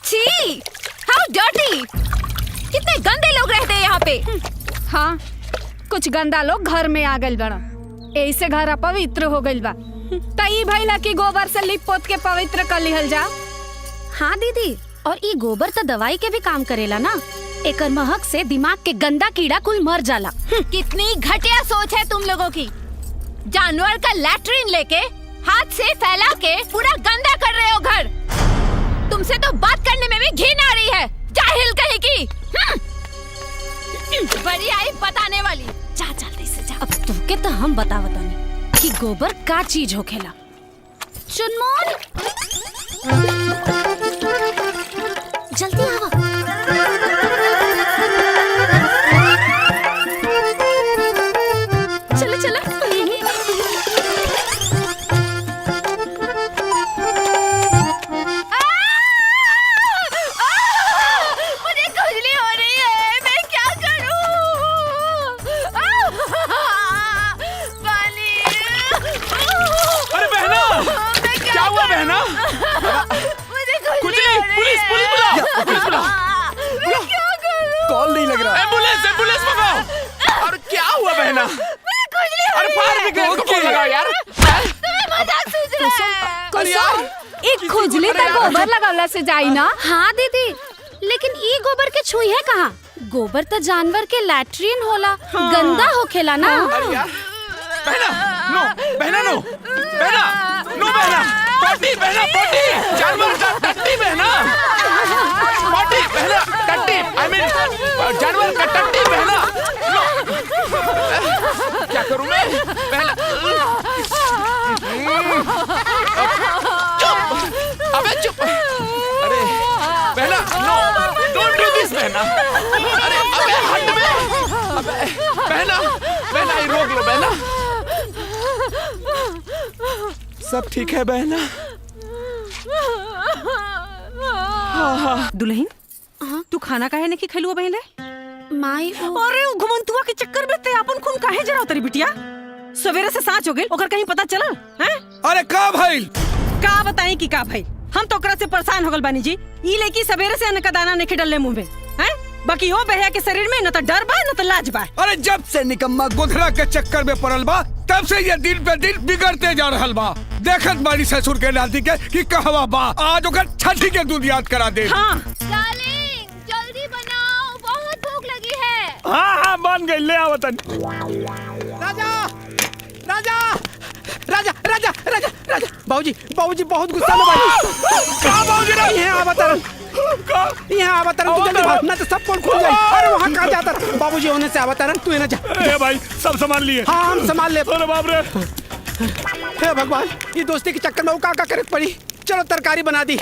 छी, हाउ डर्टी! कितने गंदे लोग रहते हैं यहाँ पे। हाँ, कुछ गंदा लोग घर में आ गइल बड़ा, ऐसे घर अपवित्र हो गइल बा। तई भइला कि गोबर से लिप पोत के पवित्र कर लिहल जा। हाँ दीदी, और ई गोबर तो दवाई के भी काम करेला ना। एकर महक से दिमाग के गंदा कीड़ा कुल मर जाला। कितनी घटिया सोच है तुम लोगों की। जानवर का लैट्रिन लेके हाथ से फैला के पूरा गंदा कर रहे हो घर। तुमसे तो बात करने में भी घिन आ रही है, जाहिल कहीं की। बड़ी आई बताने वाली। जा जल्दी से जा। अब तुके तो हम बतावतानी कि गोबर का चीज होखेला। चुनमुन, जल्दी आवा। चलो चलो। मुझे खुजली हो रही है, मैं क्या करूं? पानी। अरे बहना, क्या हुआ बहना? मुझे खुजली हो रही पुलिस है। पुलिस बुलाओ, पुलिस बुलाओ। मैं क्या करूं? कॉल नहीं लग रहा। एम्बुलेंस एम्बुलेंस मंगाओ। अरे क्या हुआ बहना? मुझे खुजली हो अरे रही फायर है। ब्रिगेड को फोन लगाओ यार। तुम्हें मजाक सूझ रहा है। अरे यार, एक खुजली तक गोबर लगावला से जाई ना। हाँ दीदी, लेकिन ई गोबर के छुई है कहाँ? गोबर तो जानवर के लैट्रिन होला, गंदा होखेला ना। अरे यार, बहना नो, बहना नो, बहना नो, बहना पॉटी, बहना पॉटी, जानवर का टट्टी बहना, पॉटी बहना, टट्टी, आई मीन जानवर का टट्टी बहना। क्या करूं मैं बहना? चुप, अबे चुप। अरे बहना नो, डोंट डू दिस बहना। अरे अबे हट बे, अबे बहना, बहना ये रोक लो बहना। सब ठीक है बहना? दुल्हन, तू खाना काहे नहीं खैलुआ बहले? माई अरे उ घुमंतुआ के चक्कर में ते अपन खून काहे जराव तरी बिटिया? सवेरे से साँझ हो गेल, ओकर कहीं पता चला हैं? अरे का भाई? का बताई कि का भाई? हम तो ओकरा से परेशान हो गल बानी जी। ई लड़की सवेरे से अन्न का दाना नहीं डलले मुंह में, हैं? बाकी ओ बहया के शरीर में न तो डर बा न तो लाज बा। अरे जब से निकम्मा गोधरा के चक्कर में पड़ल बा, तब से ये दिन पे दिन बिगड़ते जा रहल बा। देखत बाड़ी ससुर के नाती के कि कहवा बा, आज ओकर छठी के दूध याद करा दे। हाँ डार्लिंग, जल्दी बनाओ, बहुत भूख लगी है। हाँ हाँ बन गई, ले आवतन। राजा राजा राजा राजा राजा राजा बाबूजी बाबूजी बहुत गुस्सा में भाई। का बाबूजी रे? यहाँ अवतरण, यहाँ अवतरण, तू जल्दी भाग, ना तो सब कौन खुल जाए। अरे वहाँ कहाँ जाता? बाबूजी होने से अवतरण, तू ना जा। ए भाई सब संभाल लिए। हाँ हम संभाल ले। अरे बाप रे, हे भगवान, ये दोस्ती के चक्कर में वो का करे पड़ी। चलो तरकारी बना दी।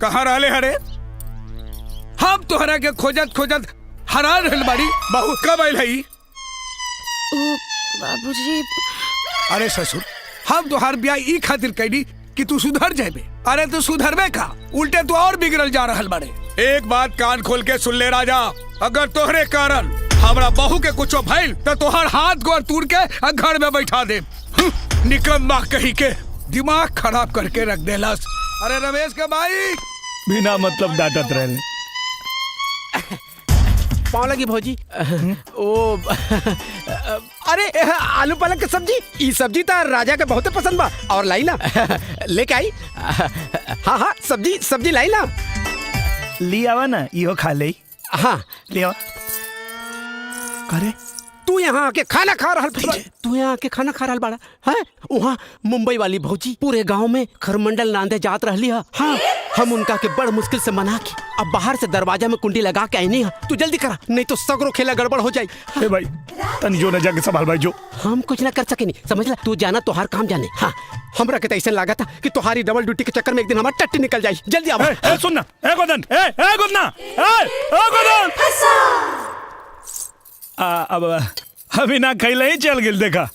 कहाँ रहले हरे? हम तोहरा के खोजत खोजत हरान रहल बाड़ी। बहू कब आइल हई? बाबूजी, अरे ससुर, हम तोहार ब्याह ई खातिर कैली कि तू सुधर जाबे। अरे तू सुधरबे का, उल्टे तू और बिगड़ल जा रहल बाड़े। एक बात कान खोल के सुन ले राजा, अगर तोहरे कारण हमरा बहू के कुछो भइल तो तोहार हाथ गोर तोड़ के घर में बैठा दे। निकम्मा कही के दिमाग खराब करके रख देलस। अरे रमेश के भाई बिना मतलब डांटत रहले। पाँव लगी भौजी। ओ अरे आलू पालक की सब्जी, ये सब्जी तो राजा के बहुत पसंद बा। और लाई ना लेके आई। हाँ हाँ सब्जी सब्जी लाई ना। ली आवा ना, इहो खा ले। हाँ ले आवा। करे तू यहाँ आके खाना खा रहा, तू यहाँ आके खाना खा रहा बाड़ा है? वहाँ मुंबई वाली भौजी पूरे गांव में खरमंडल नांदे जात रहली है। हाँ हम उनका के बड़ मुश्किल से मना के अब बाहर से दरवाजा में कुंडी लगा के आईनी है। तू जल्दी करा, नहीं तो सगरो खेला गड़बड़ हो जाए। ए भाई तन जो न जाके संभाल भाई जो। हम कुछ ना कर सके नहीं, समझ ला। तू जाना तोहार काम जाने। हाँ हमरा के ऐसा लगा था कि तुम्हारी डबल ड्यूटी के चक्कर में एक दिन हमारा टट्टी निकल जाए। जल्दी आओ। ए सुनना, ए गोदन, ए गोदना, ए गोदन। अब अभी ना खैले ही चल गेल देखा।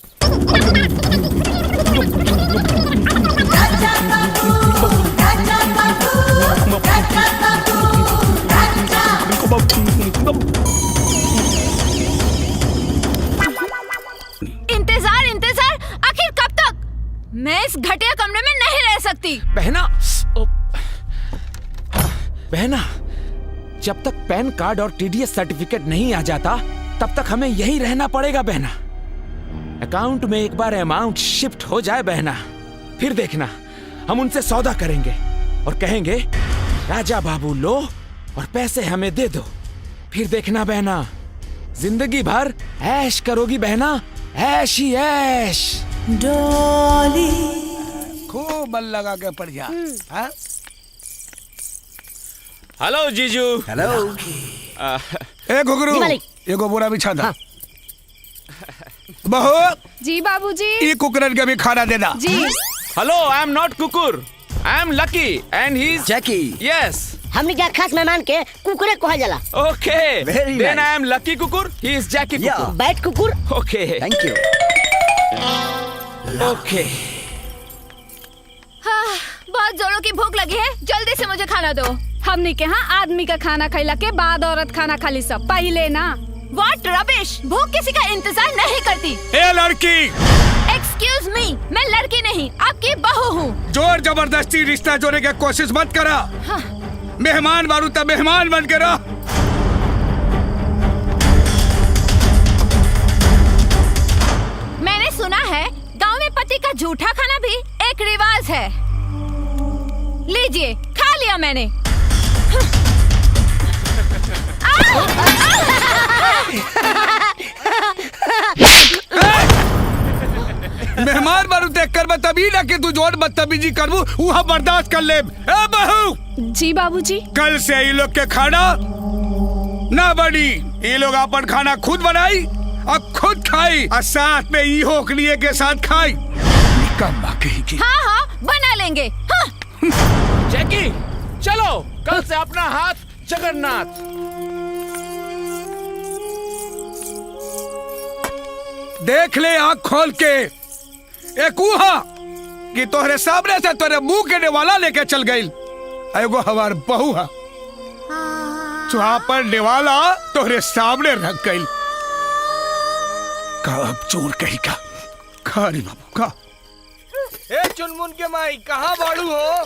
करती। बहना बहना, जब तक पैन कार्ड और टीडीएस सर्टिफिकेट नहीं आ जाता तब तक हमें यहीं रहना पड़ेगा बहना। अकाउंट में एक बार अमाउंट शिफ्ट हो जाए बहना, फिर देखना हम उनसे सौदा करेंगे और कहेंगे राजा बाबू लो और पैसे हमें दे दो। फिर देखना बहना, जिंदगी भर ऐश करोगी बहना, ऐश ही ऐश। खूब बल लगा के पड़ जा। हाँ? हेलो जीजू। हेलो। ए घुघरू, एगो बोरा बिछा दा। बहू, जी बाबूजी। ई कुकरन के भी खाना दे दा। जी। हेलो, आई एम नॉट कुकुर, I am lucky and he is Jackie. Yes. हमने क्या खास मेहमान के कुकुरे कहा जाला। Okay, Very then nice. I am lucky कुकुर, ही इज जैकी कुकुर। बैट कुकुर। Okay thank you. ओके। हाँ, बहुत जोरों की भूख लगी है, जल्दी से मुझे खाना दो। हमनी के यहाँ आदमी का खाना खैला के बाद औरत खाना खाली, सब पहले ना। What rubbish! भूख किसी का इंतजार नहीं करती। ए लड़की, Excuse me, मैं लड़की नहीं, आपकी बहू हूँ। जोर जबरदस्ती रिश्ता जोड़ने की कोशिश मत करा। हाँ। मेहमान बारू तब मेहमान बन के रह। मैंने सुना है गांव में पति का जूठा खाना भी एक रिवाज है। लीजिए, खा लिया मैंने। मेहमान बारू देख कर बतबी ना कि तू जोर बदतमीजी करबू, वहाँ बर्दाश्त कर ले। ए बहू, जी बाबूजी। कल से ये लोग के खाना ना बनी। ये लोग अपन खाना खुद बनाई और खुद खाई और साथ में ई होकलिए के साथ खाई। निकम्मा कहीं की। हाँ हाँ, बना लेंगे। हाँ। जैकी, चलो कल से अपना हाथ जगन्नाथ। देख ले आँख खोल के, एक उहा कि तोहरे सामने से तोरे मुंह के नेवाला लेके चल गई। एगो हमार बहू है, पर नेवाला तोहरे सामने रख गई। का अब चोर कहीं का खा रे बाबू का। ए चुनमुन के माई, कहाँ बाड़ू हो?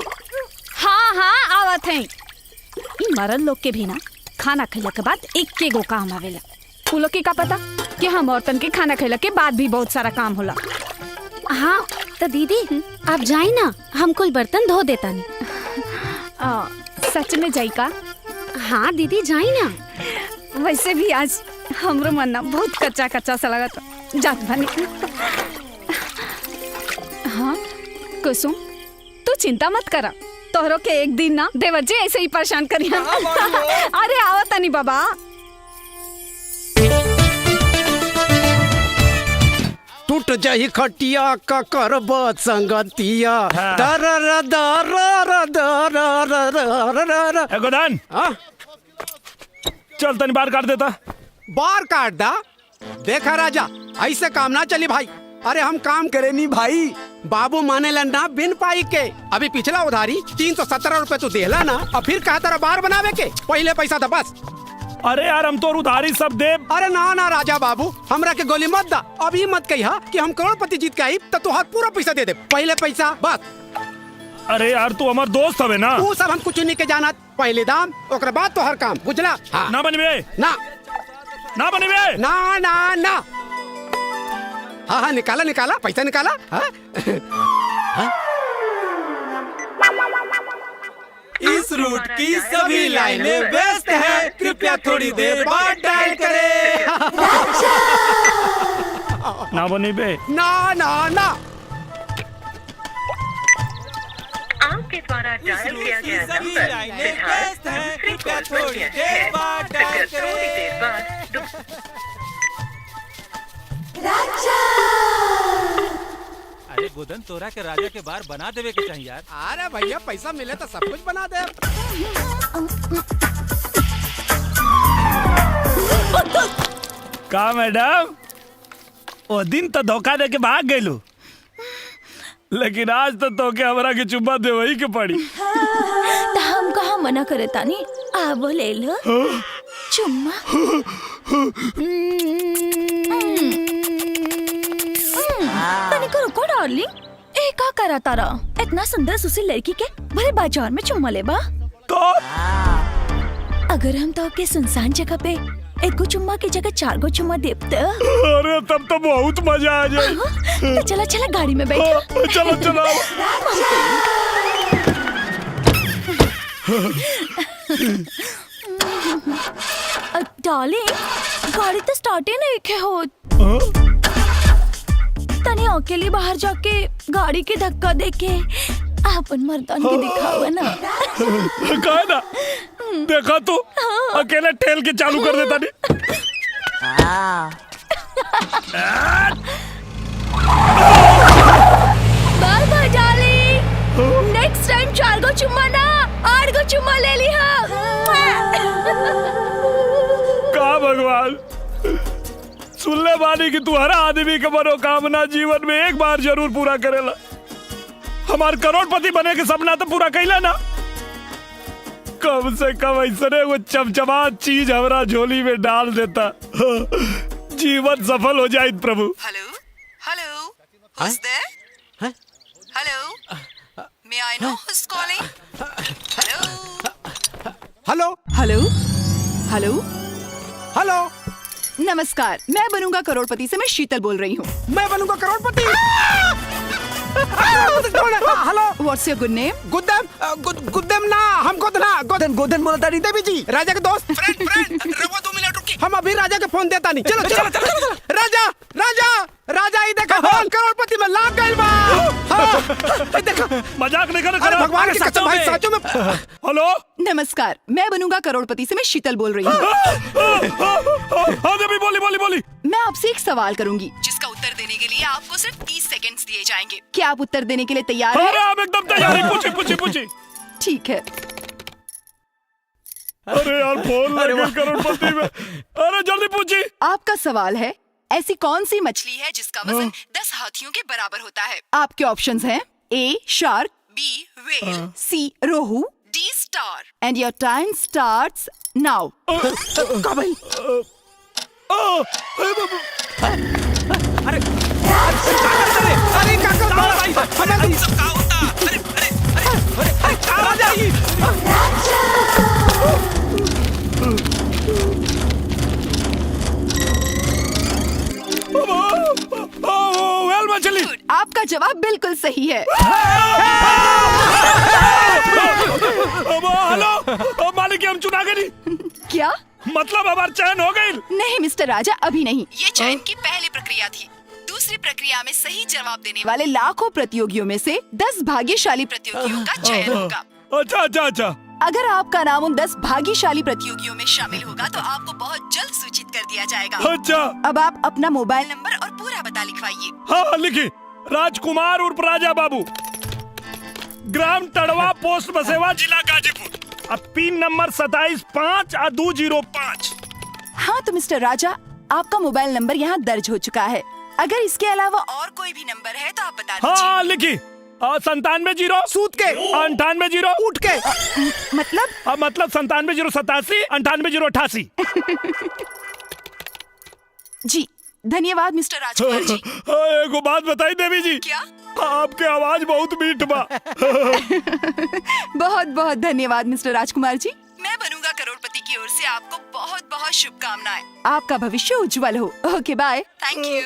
हाँ हाँ, आवत हैं। इ मरल लोग के भी ना खाना खैला के बाद एक गो काम आवेला। उ लोग के का पता कि हम औरतन के खाना खैला के बाद भी बहुत सारा काम होला। हाँ तो दीदी आप जाई ना, हम कुल बर्तन धो देता नहीं। सच में जाई का? हाँ दीदी जाई ना। वैसे भी आज हमरो मन ना बहुत कच्चा कच्चा सा लगा था। जात बनी। हाँ कुसुम, तू चिंता मत करा, तोहरो के एक दिन ना देवर जी ऐसे ही परेशान करिया। अरे आओ तनी बाबा। टूट जाही खटिया का करब संगतिया। दरर दरर दरर। ए गोदान, हाँ? चल तनी बाहर काट देता। बार काट दा। देखा राजा, ऐसे काम ना चली भाई। अरे हम काम करे नहीं भाई, बाबू माने ना बिन पाई के। अभी पिछला उधारी 317 रुपए तो देला ना, और फिर कहा तारा बार बनावे के पहले पैसा था बस। अरे यार, हम तो उधारी सब दे। अरे ना ना राजा बाबू, हमरा के गोली मत दा। अभी मत कहिया कि हम करोड़पति जीत के आई तो तुहार पूरा पैसा दे दे। पहले पैसा बस। अरे यार, तू हमार दोस्त हवे ना। तू सब हम कुछ नहीं के जानत। पहले दाम, ओकरे बाद तो हर काम, बुझला? हाँ। ना बनबे, ना ना बनबे। ना ना ना। हाँ हाँ, निकाला निकाला, पैसा निकाला। हाँ? हाँ? इस रूट की सभी लाइनें व्यस्त हैं, कृपया थोड़ी देर बाद डायल करें। ना बनबे। ना ना ना। आपके द्वारा डायल किया गया नंबर फिलहाल कृपया थोड़ी देर बाद डायल करें। अरे गोदन, तोरा के राजा के बार बना देवे के चाहिए यार। अरे भैया, पैसा मिले तो सब कुछ बना दे। का मैडम, वो दिन तो धोखा दे के भाग गयलू, लेकिन आज तो तोके हमरा के चुम्मा दे वही के पड़ी। तो हम कहाँ मना करे तानी, आबो ले लो चुम्मा। तनिको रुको डार्लिंग, का करा तारा? इतना सुंदर सुशील लड़की के भले बाजार में चुम्मा लेबा? तो अगर हम तो के सुनसान जगह पे एक गो चुम्मा की जगह 4 गो चुम्मा देते, अरे तब तो बहुत मजा आ जाए। तो चला चला गाड़ी में बैठो। चलो चलो। डार्लिंग, गाड़ी तो स्टार्ट ही नहीं के हो। तने अकेली बाहर जाके गाड़ी के धक्का देके अपन मर्दान के दिखावा ना। कहा ना, देखा तू अकेले ठेल के चालू कर देता नहीं। Bye bye darling, next time 4 go चुम्मा ना 8 गो चुम्मा ले लिहा। का भगवान, सुन ले बानी कि तू हर आदमी के मनोकामना जीवन में एक बार जरूर पूरा करेला। हमार करोड़पति बने के सपना तो पूरा कैला ना। कम से कम ऐसे वो चमचमात चीज हमारा झोली में डाल देता, जीवन सफल हो जाए प्रभु। Hello hello, who's there? Hello, may I know who's calling? Hello hello hello hello hello. नमस्कार, मैं बनूंगा करोड़पति से मैं शीतल बोल रही हूँ। मैं बनूंगा करोड़पति। Hello, what's your good name? गुद्देम ना, हम गोदन बोलता नहीं देवी जी, राजा के दोस्त। फ्रेंड रवो 2 मिनट रुकी, हम अभी राजा के फोन देता नहीं। चलो चलो चलो। राजा राजा राजा, ये देखो फोन करोड़पति में लाग गइल बा। हां देखो, मजाक नहीं कर। अरे भगवान की कसम भाई, सचो में। हेलो, नमस्कार, मैं बनूंगा करोड़पति से मैं शीतल बोल रही हूँ। हाँ देवी, बोली। मैं आपसे एक सवाल करूंगी जिसका उत्तर देने के लिए आपको सिर्फ 30 सेकंड्स दिए जाएंगे। क्या आप उत्तर देने के लिए तैयार हैं? अरे आप एकदम तैयार हैं। पूछी। ठीक है। अरे यार, फोन लगा करोड़पति में। अरे जल्दी पूछी। आपका सवाल है, ऐसी कौन सी मछली है जिसका वजन 10 हाथियों के बराबर होता है? आपके ऑप्शंस हैं A shark, B whale, C rohu, D star. And your time starts now. का भाई? अरे क्या कर भाई, हमें सब का होता। अरे राजा, वेल मछली। आपका जवाब बिल्कुल सही है। हेलो मालिक, हम चुना गए नहीं। क्या मतलब हमारा चयन हो गई? नहीं मिस्टर राजा, अभी नहीं। ये चयन की पहली प्रक्रिया थी। दूसरी प्रक्रिया में सही जवाब देने वाले लाखों प्रतियोगियों में से 10 भाग्यशाली प्रतियोगियों का चयन होगा। अच्छा। अगर आपका नाम उन 10 भाग्यशाली प्रतियोगियों में शामिल होगा तो आपको बहुत जल्द सूचित कर दिया जाएगा। अच्छा। अब आप अपना मोबाइल नंबर और पूरा पता लिखवाइए। हाँ लिखी। राजकुमार उर्फ राजा बाबू, ग्राम टड़वा, पोस्ट बसेवा, जिला गाजीपुर। अब पिन नंबर 275205। हाँ तो मिस्टर राजा, आपका मोबाइल नंबर यहाँ दर्ज हो चुका है। अगर इसके अलावा और कोई भी नंबर है तो आप बता दीजिए। हाँ लिखी। 97 सूत के 98 उठ के मतलब 97 87 98 88। जी धन्यवाद मिस्टर राजकुमार जी। एक बात बताई देवी जी। क्या? आपके आवाज बहुत मीठ बा। बहुत बहुत धन्यवाद मिस्टर राजकुमार जी। मैं बनूंगा करोड़पति की ओर से आपको बहुत बहुत शुभकामनाएं। आपका भविष्य उज्जवल हो। ओके बाय। Thank you.